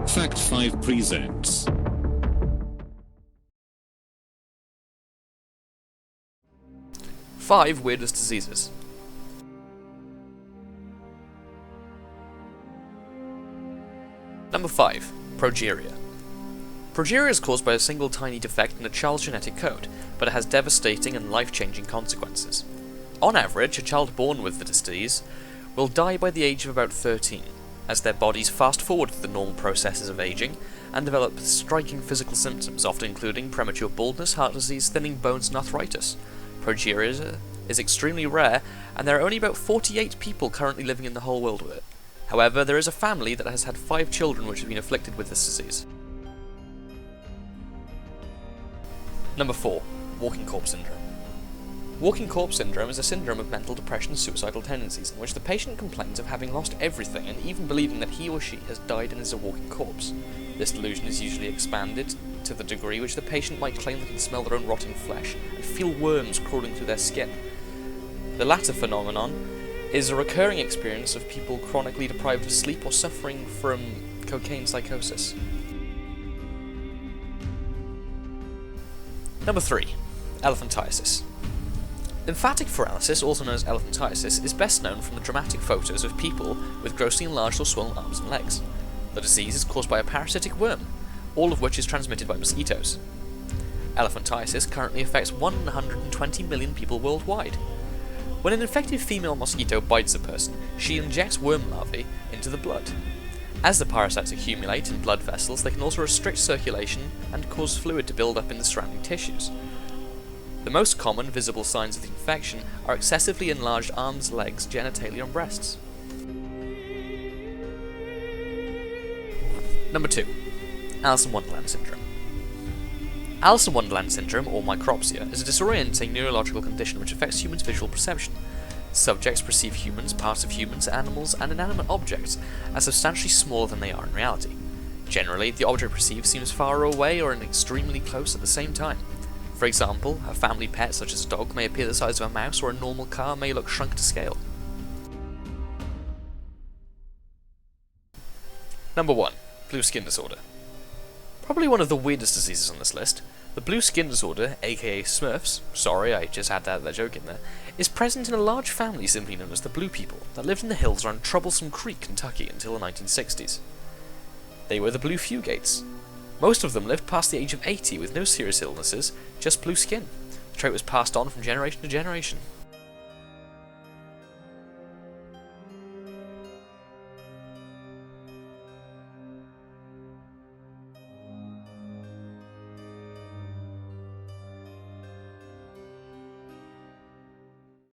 Fact 5 presents. Five weirdest diseases. Number 5. Progeria. Progeria is caused by a single tiny defect in a child's genetic code, but it has devastating and life-changing consequences. On average, a child born with the disease will die by the age of about 13, as their bodies fast-forward the normal processes of aging and develop striking physical symptoms, often including premature baldness, heart disease, thinning bones, and arthritis. Progeria is extremely rare, and there are only about 48 people currently living in the whole world with it. However, there is a family that has had 5 children which have been afflicted with this disease. Number 4. Walking corpse syndrome. Walking corpse syndrome is a syndrome of mental depression and suicidal tendencies, in which the patient complains of having lost everything and even believing that he or she has died and is a walking corpse. This delusion is usually expanded to the degree which the patient might claim they can smell their own rotting flesh and feel worms crawling through their skin. The latter phenomenon is a recurring experience of people chronically deprived of sleep or suffering from cocaine psychosis. Number 3. Elephantiasis. Lymphatic filariasis, also known as elephantiasis, is best known from the dramatic photos of people with grossly enlarged or swollen arms and legs. The disease is caused by a parasitic worm, all of which is transmitted by mosquitoes. Elephantiasis currently affects 120 million people worldwide. When an infected female mosquito bites a person, she injects worm larvae into the blood. As the parasites accumulate in blood vessels, they can also restrict circulation and cause fluid to build up in the surrounding tissues. The most common visible signs of the infection are excessively enlarged arms, legs, genitalia, and breasts. Number 2. Alice in Wonderland syndrome. Alice in Wonderland syndrome, or micropsia, is a disorienting neurological condition which affects humans' visual perception. Subjects perceive humans, parts of humans, animals, and inanimate objects as substantially smaller than they are in reality. Generally, the object perceived seems far away or extremely close at the same time. For example, a family pet such as a dog may appear the size of a mouse, or a normal car may look shrunk to scale. Number 1. Blue skin disorder. Probably one of the weirdest diseases on this list, the blue skin disorder, aka Smurfs, sorry I just had to add that joke in there, is present in a large family simply known as the Blue People that lived in the hills around Troublesome Creek, Kentucky until the 1960s. They were the Blue Fugates. Most of them lived past the age of 80 with no serious illnesses, just blue skin. The trait was passed on from generation to generation.